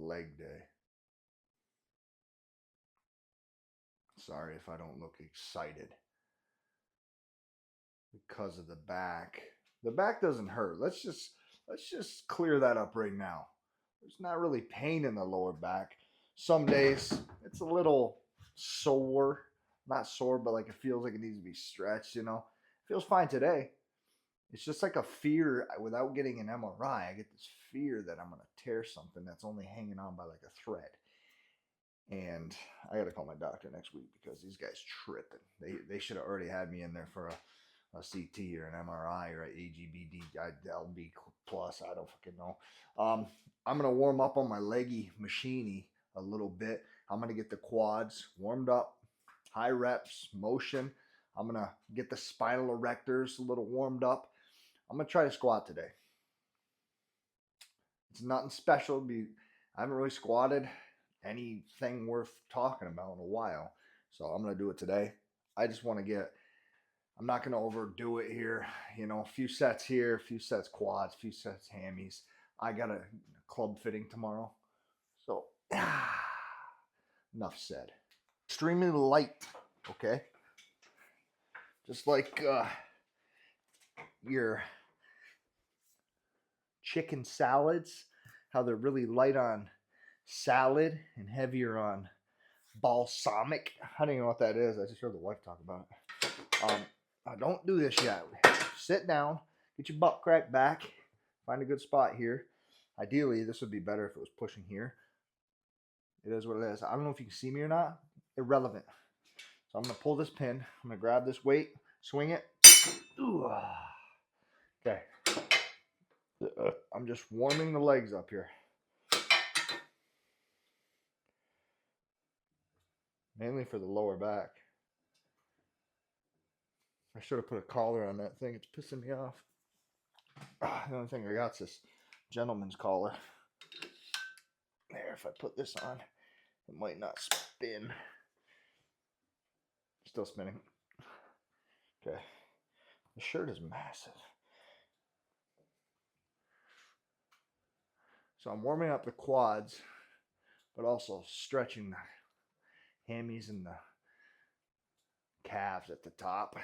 leg day. Sorry if I don't look excited because of the back. The back doesn't hurt. Let's just clear that up right now. There's not really pain in the lower back. Some days it's a little sore. Not sore, but like it feels like it needs to be stretched, you know. It feels fine today. It's just like a fear without getting an MRI. I get this fear that I'm going to tear something that's only hanging on by like a thread. And I got to call my doctor next week because these guys tripping. They should have already had me in there for a CT or an MRI or an AGBD, LB plus. I don't fucking know. I'm gonna warm up on my leggy machiny a little bit. I'm gonna get the quads warmed up, high reps, motion. I'm gonna get the spinal erectors a little warmed up. I'm gonna try to squat today. It's nothing special. I haven't really squatted anything worth talking about in a while, so I'm gonna do it today. I just want to get. I'm not gonna overdo it here. You know, a few sets here, a few sets quads, a few sets hammies. I got a club fitting tomorrow, so enough said. Extremely light, okay? Just like your chicken salads, how they're really light on salad and heavier on balsamic. I don't even know what that is. I just heard the wife talk about it. Don't do this yet. Sit down, get your butt crack back, find a good spot here. Ideally, this would be better if it was pushing here. It is what it is. I don't know if you can see me or not. Irrelevant. So I'm going to pull this pin. I'm going to grab this weight, swing it. Okay. I'm just warming the legs up here. Mainly for the lower back. I should have put a collar on that thing. It's pissing me off. The only thing I got is this gentleman's collar. There, if I put this on, it might not spin. Still spinning. Okay. The shirt is massive. So I'm warming up the quads, but also stretching the hammies and the calves at the top.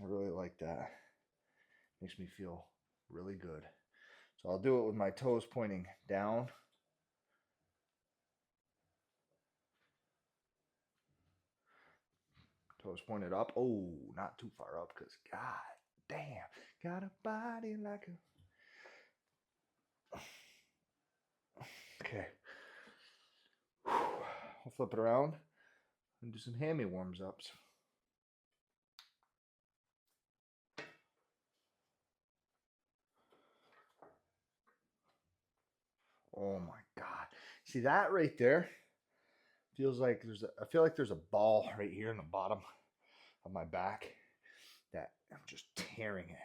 I really like that. Makes me feel really good. So I'll do it with my toes pointing down. Toes pointed up. Oh, not too far up because god damn, got a body like a... Okay. I'll flip it around and do some hammy warms ups. Oh my god. See that right there? Feels like I feel like there's a ball right here in the bottom of my back that I'm just tearing it.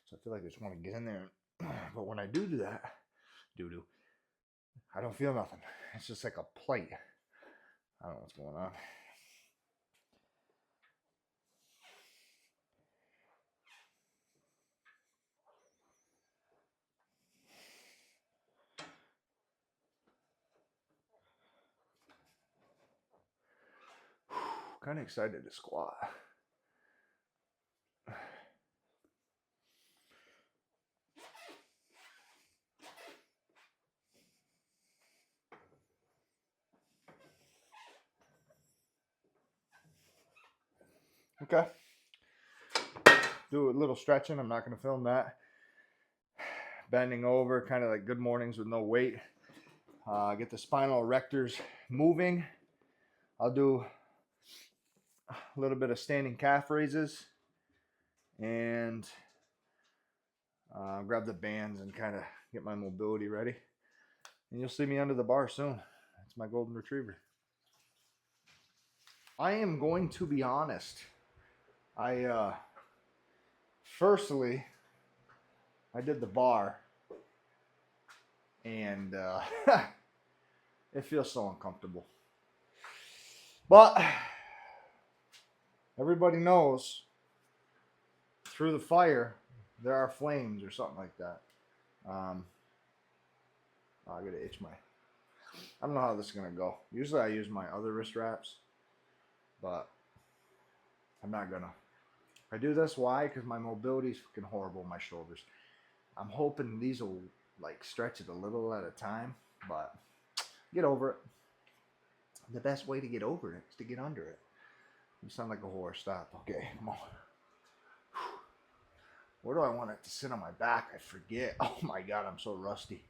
So I feel like I just want to get in there. But when I do that, I don't feel nothing. It's just like a plate. I don't know what's going on. Kind of excited to squat. Okay. Do a little stretching. I'm not going to film that. Bending over, kind of like good mornings with no weight. Get the spinal erectors moving. I'll do a little bit of standing calf raises and grab the bands and kind of get my mobility ready. And you'll see me under the bar soon. That's my golden retriever. I am going to be honest. Firstly, I did the bar and it feels so uncomfortable. But everybody knows through the fire there are flames or something like that. Oh, I gotta itch my. I don't know how this is gonna go. Usually I use my other wrist wraps, but I'm not gonna. I do this why? Because my mobility is fucking horrible in my shoulders. I'm hoping these will like stretch it a little at a time, but get over it. The best way to get over it is to get under it. You sound like a whore. Stop. Okay, come on. Where do I want it to sit on my back? I forget. Oh my god, I'm so rusty.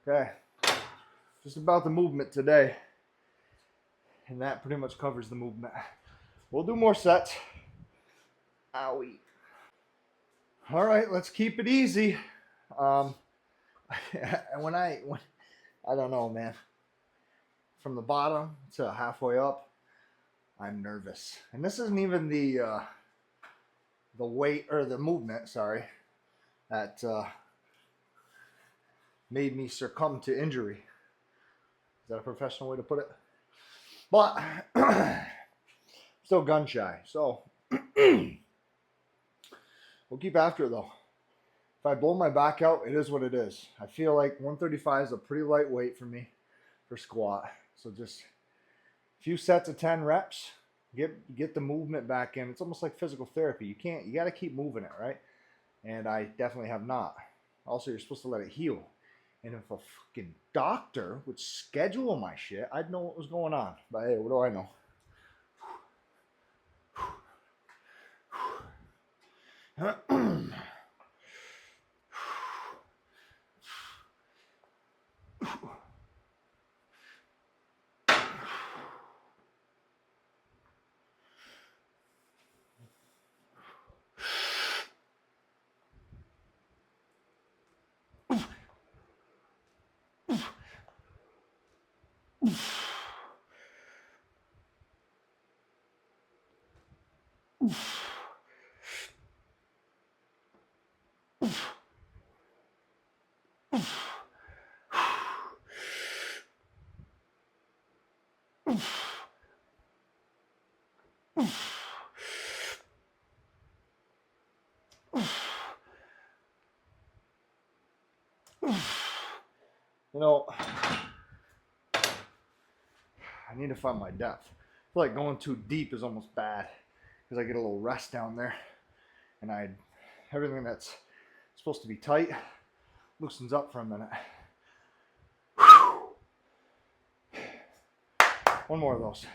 Okay, just about the movement today, and that pretty much covers the movement. We'll do more sets. Owie. All right, let's keep it easy. Um, when I don't know, man. From the bottom to halfway up, I'm nervous, and this isn't even the weight or the movement. Sorry, that made me succumb to injury. Is that a professional way to put it? But still gun shy, so we'll keep after it though. If I blow my back out, it is what it is. I feel like 135 is a pretty light weight for me for squat. So just a few sets of 10 reps, get the movement back in. It's almost like physical therapy. You got to keep moving it, right? And I definitely have not. Also, you're supposed to let it heal. And if a fucking doctor would schedule my shit, I'd know what was going on. But hey, what do I know? You know, I need to find my depth. I feel like going too deep is almost bad because I get a little rest down there, and everything that's supposed to be tight loosens up for a minute. One more of those.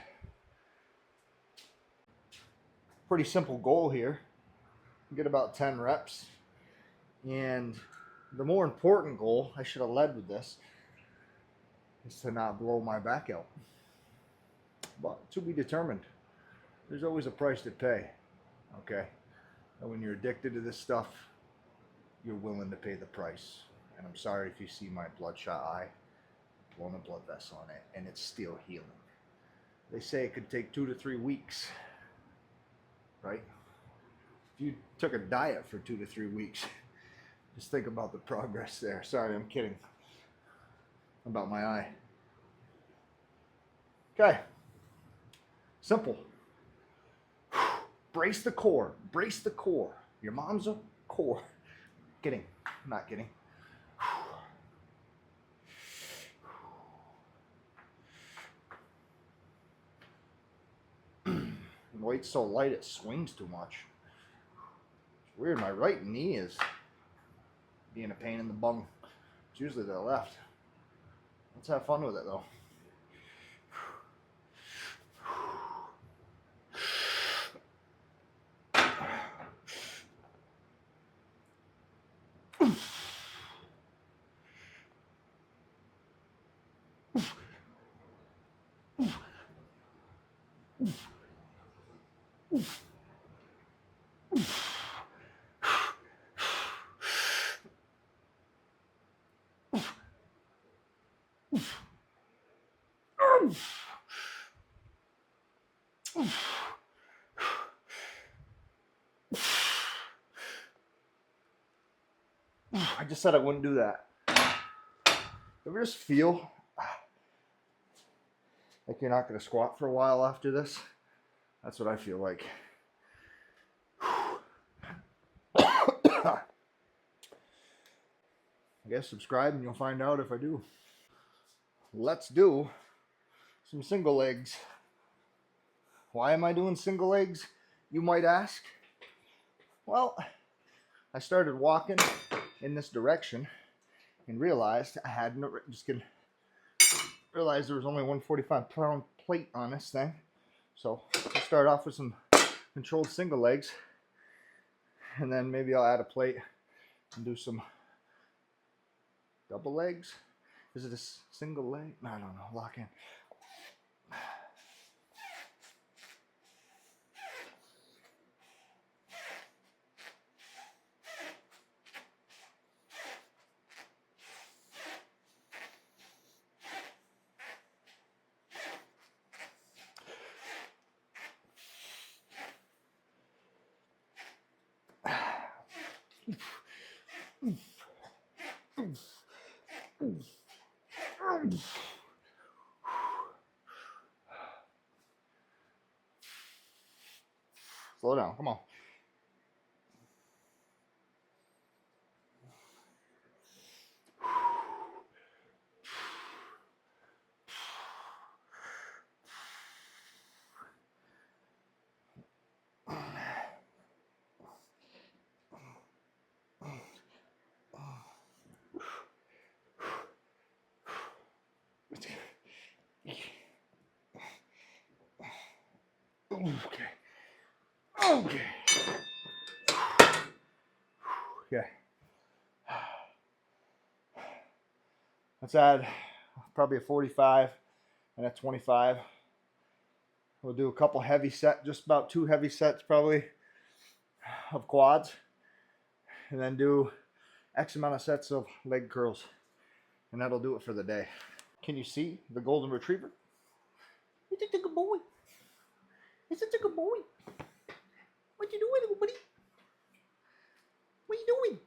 Pretty simple goal here. Get about 10 reps. And the more important goal, I should have led with this, is to not blow my back out. But to be determined. There's always a price to pay. Okay? And when you're addicted to this stuff, you're willing to pay the price. And I'm sorry if you see my bloodshot eye, blown a blood vessel on it, and it's still healing. They say it could take 2 to 3 weeks, right? If you took a diet for 2 to 3 weeks, just think about the progress there. Sorry, I'm kidding about my eye. Okay. Simple. Brace the core. Brace the core. Your mom's a core. Kidding. I'm not kidding. The weight's so light it swings too much. It's weird. My right knee is being a pain in the bum. It's usually the left. Let's have fun with it though. I just said I wouldn't do that. Ever just feel like you're not going to squat for a while after this? That's what I feel like. I guess subscribe and you'll find out if I do. Let's do some single legs. Why am I doing single legs, you might ask? Well, I started walking in this direction and realized I had no, just kidding, realized there was only 145-pound plate on this thing. So I'll start off with some controlled single legs, and then maybe I'll add a plate and do some double legs. Is it a single leg? I don't know. Lock in. Slow down. Come on. Okay. Okay. Okay. Let's add probably a 45 and a 25. We'll do a couple heavy sets, just about 2 heavy sets probably of quads, and then do X amount of sets of leg curls, and that'll do it for the day. Can you see the golden retriever? It's a good boy. It's such a good boy. What you doing, little buddy? What you doing?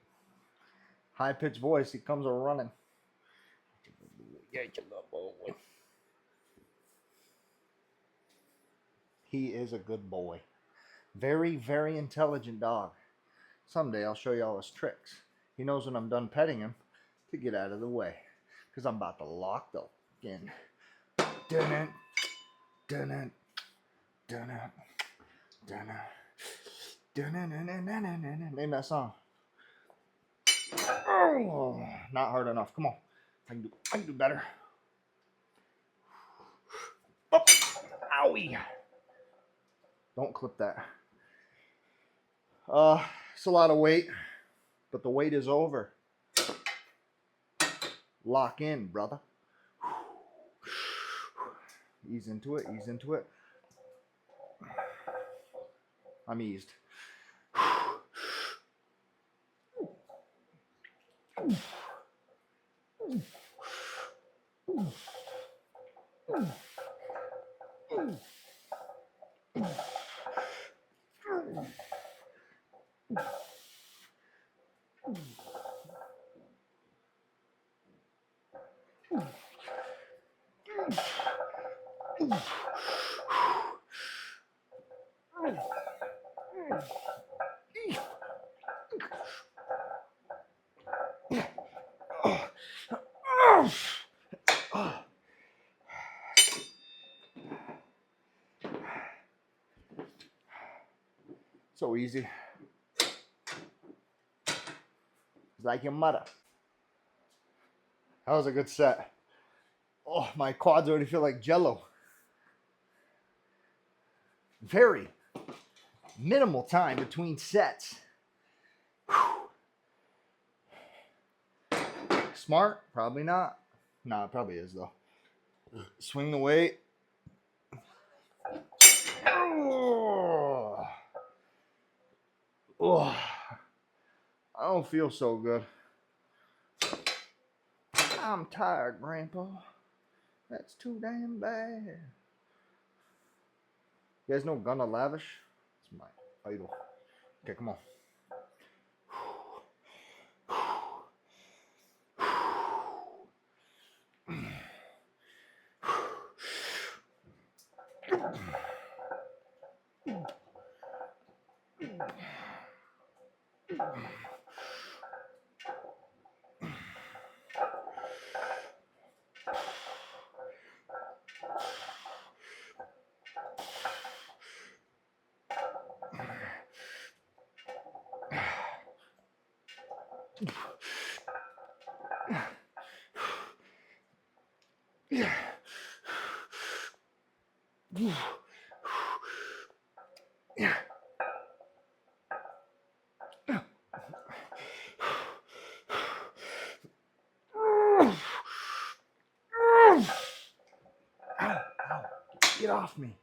High-pitched voice, he comes running. Yeah, you good boy. He is a good boy. Very, very intelligent dog. Someday I'll show you all his tricks. He knows when I'm done petting him to get out of the way, because I'm about to lock the in. Dun it, dun it, dun it, dun it, dun it. Name that song. Oh, not hard enough. Come on, I can do better. Oh, owie! Don't clip that. It's a lot of weight, but the wait is over. Lock in, brother. Ease into it, ease into it. I'm eased. So easy. It's like your mother. That was a good set. Oh, my quads already feel like jello. Very minimal time between sets. Smart? Probably not. No, it probably is though. Swing the weight. Oh, oh, I don't feel so good. I'm tired, Grandpa. That's too damn bad. You guys know Gunna Lavish? It's my idol. Okay, come on. Ow, ow. Get off me.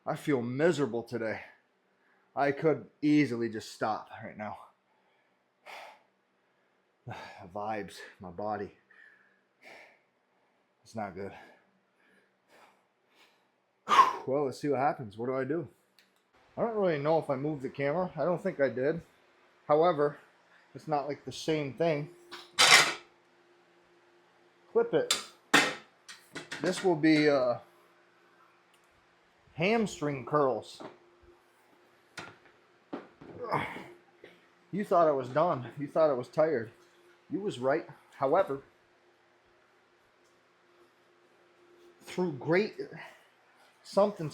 I feel miserable today. I could easily just stop right now. The vibes, my body. It's not good. Well, let's see what happens. What do I do? I don't really know if I moved the camera. I don't think I did. However, it's not like the same thing. Clip it. This will be hamstring curls. You thought I was done. You thought I was tired. You was right. However, through great something,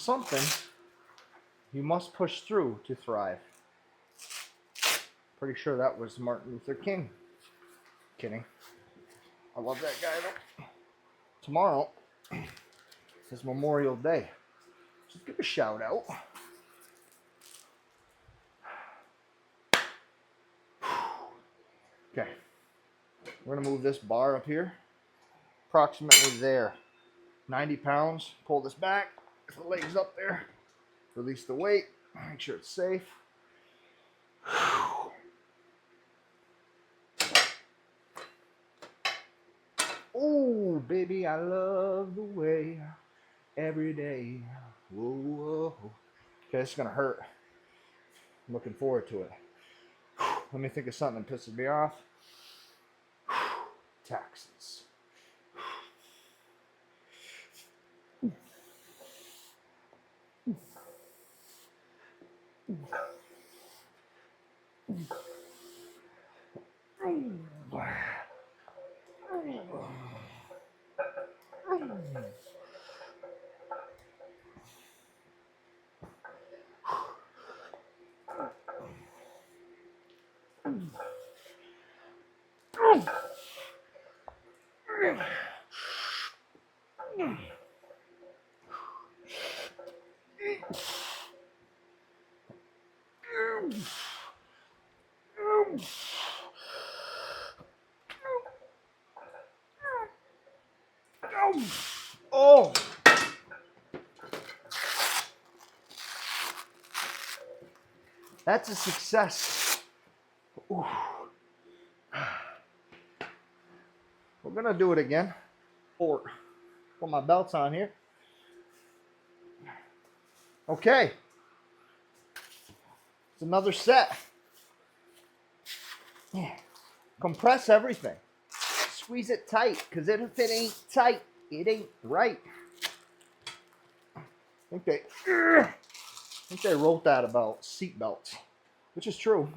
you must push through to thrive. Pretty sure that was Martin Luther King. Kidding. I love that guy though. Tomorrow is Memorial Day. Just give a shout out. Okay. We're going to move this bar up here. Approximately there. 90 pounds. Pull this back. Get the legs up there. Release the weight. Make sure it's safe. Oh, baby, I love the way every day. Whoa, whoa. Okay, this is going to hurt. I'm looking forward to it. Let me think of something that pisses me off. Taxes. Oh! That's a success. Ooh. We're gonna do it again. Put my belts on here. Okay. It's another set. Yeah. Compress everything. Squeeze it tight, because if it ain't tight, it ain't right. I think they wrote that about seat belts, which is true.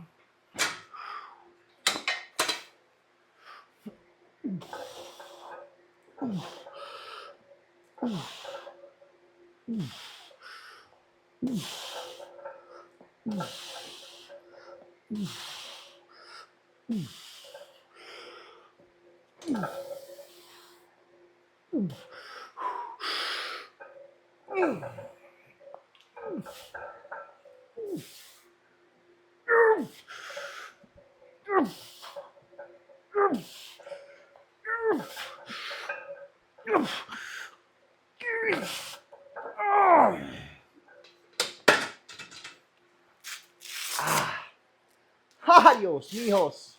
Adios, mijos.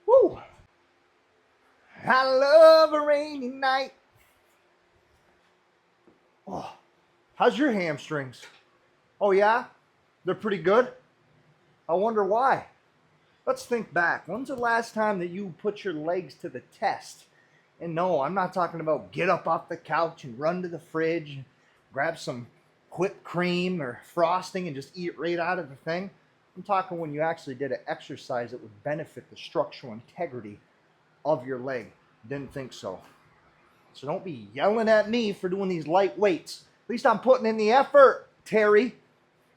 Woo! I love a rainy night. Oh, how's your hamstrings? Oh, yeah? They're pretty good? I wonder why. Let's think back. When's the last time that you put your legs to the test? And no, I'm not talking about get up off the couch and run to the fridge, grab some whipped cream or frosting and just eat it right out of the thing. I'm talking when you actually did an exercise that would benefit the structural integrity of your leg. Didn't think so. So don't be yelling at me for doing these light weights. At least I'm putting in the effort, Terry,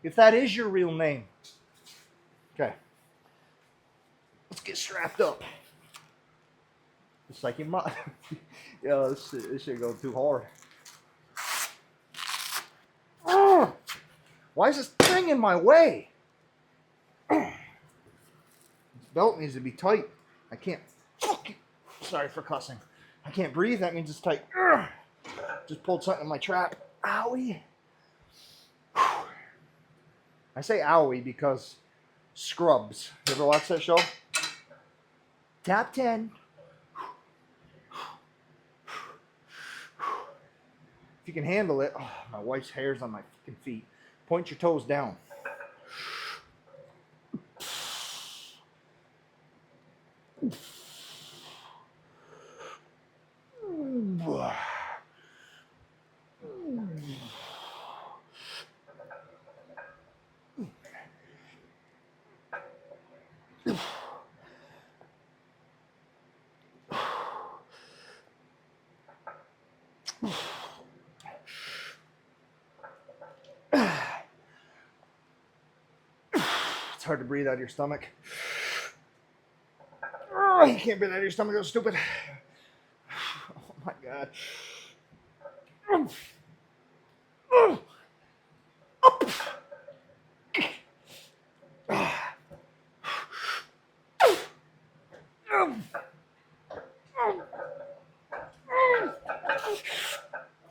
if that is your real name. Okay. Let's get strapped up. Just like your mom. Yo, this shit go too hard. Why is this thing in my way? This belt needs to be tight. I can't. Sorry for cussing. I can't breathe. That means it's tight. Just pulled something in my trap. Owie. I say owie because Scrubs. You ever watch that show? Top 10. If you can handle it. Oh, my wife's hair's on my fucking feet. Point your toes down. It's hard to breathe out of your stomach. Oh, you can't breathe out of your stomach. That's stupid. Oh my God.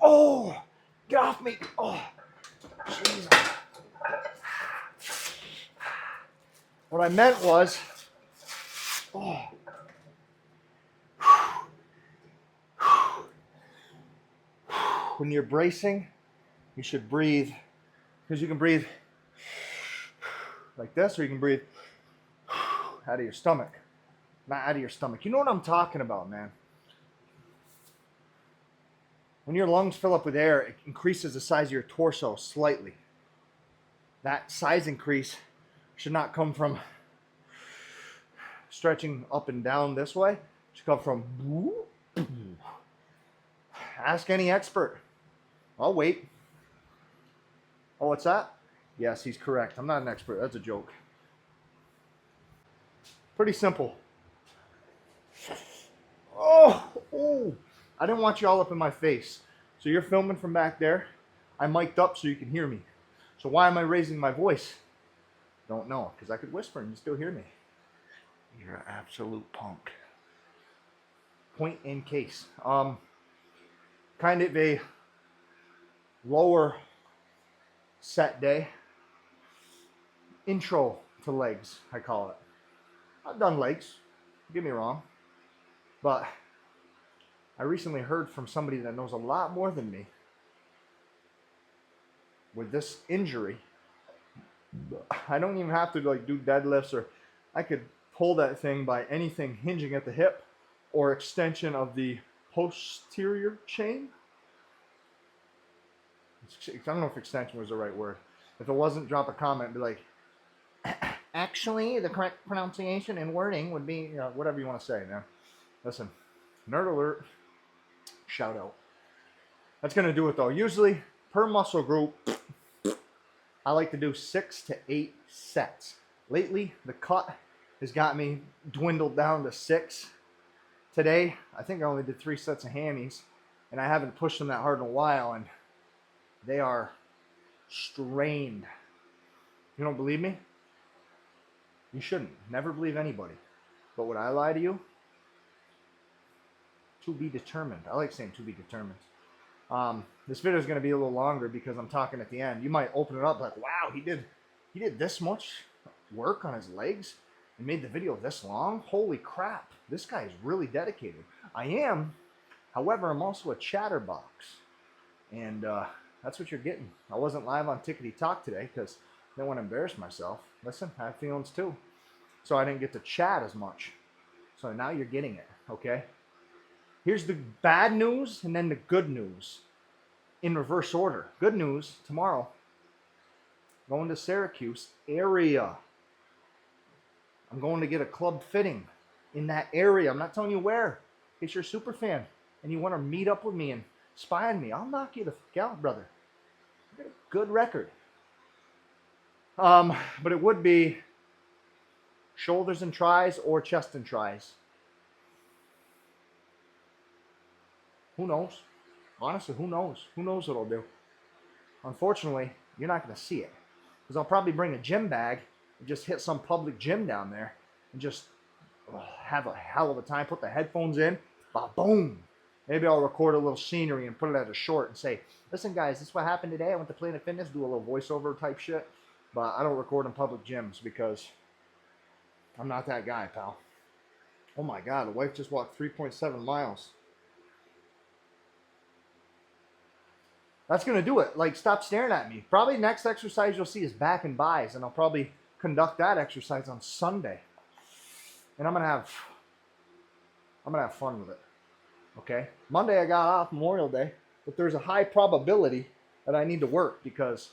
Oh, get off me. Oh, Jesus. What I meant was, oh. When you're bracing, you should breathe, because you can breathe like this, or you can breathe out of your stomach. Not out of your stomach. You know what I'm talking about, man. When your lungs fill up with air, it increases the size of your torso slightly. That size increase should not come from stretching up and down this way. It should come from... Ask any expert. I'll wait. Oh, what's that? Yes, he's correct. I'm not an expert. That's a joke. Pretty simple. Oh, I didn't want you all up in my face. So you're filming from back there. I mic'd up so you can hear me. So why am I raising my voice? Don't know, because I could whisper and you still hear me. You're an absolute punk. Point in case. Kind of a lower set day. Intro to legs, I call it. I've done legs, don't get me wrong. But I recently heard from somebody that knows a lot more than me with this injury. I don't even have to like do deadlifts, or I could pull that thing by anything hinging at the hip or extension of the posterior chain. I don't know if extension was the right word. If it wasn't, drop a comment and be like, actually, the correct pronunciation and wording would be, whatever you want to say, man. Listen, nerd alert, shout out. That's going to do it, though. Usually, per muscle group, I like to do 6 to 8 sets. Lately, the cut has got me dwindled down to 6. Today, I think I only did 3 sets of hammies, and I haven't pushed them that hard in a while, and they are strained. You don't believe me? You shouldn't. Never believe anybody. But would I lie to you? To be determined. I like saying to be determined. This video is going to be a little longer because I'm talking at the end. You might open it up like, wow, he did this much work on his legs and made the video this long. Holy crap, this guy is really dedicated. I am, however, I'm also a chatterbox, and that's what you're getting. I wasn't live on Tickety Talk today because I didn't want to embarrass myself. Listen, I have feelings too, so I didn't get to chat as much. So now you're getting it, okay? Here's the bad news and then the good news in reverse order. Good news, tomorrow, going to Syracuse area. I'm going to get a club fitting in that area. I'm not telling you where. In case you're a super fan and you want to meet up with me and spy on me, I'll knock you the fuck out, brother. I got a good record. But it would be shoulders and tries or chest and tries. Who knows? Honestly, who knows? Who knows what I'll do? Unfortunately, you're not going to see it. Because I'll probably bring a gym bag and just hit some public gym down there and just have a hell of a time. Put the headphones in. Boom. Maybe I'll record a little scenery and put it as a short and say, listen, guys, this is what happened today. I went to Planet Fitness, do a little voiceover type shit. But I don't record in public gyms because I'm not that guy, pal. Oh my God, the wife just walked 3.7 miles. That's going to do it. Like, stop staring at me. Probably next exercise you'll see is back and buys, and I'll probably conduct that exercise on Sunday. And I'm going to have fun with it. Okay? Monday I got off, Memorial Day, but there's a high probability that I need to work because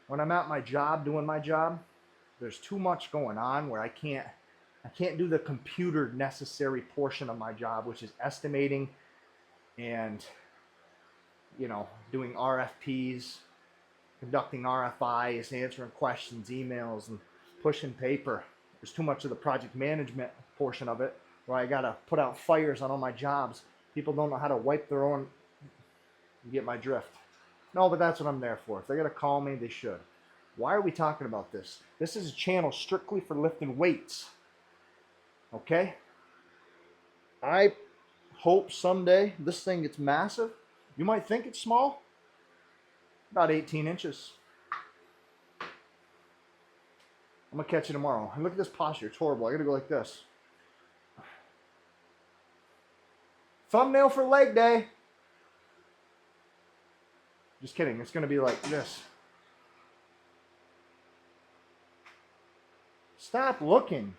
when I'm at my job doing my job, there's too much going on where I can't do the computer necessary portion of my job, which is estimating and doing RFPs, conducting RFIs, answering questions, emails, and pushing paper. There's too much of the project management portion of it where I gotta put out fires on all my jobs. People don't know how to wipe their own. You get my drift. No, but that's what I'm there for. If they're gonna call me, they should. Why are we talking about this? This is a channel strictly for lifting weights. Okay? I hope someday this thing gets massive. You might think it's small. About 18 inches. I'm going to catch you tomorrow. And look at this posture. It's horrible. I got to go like this. Thumbnail for leg day. Just kidding. It's going to be like this. Stop looking.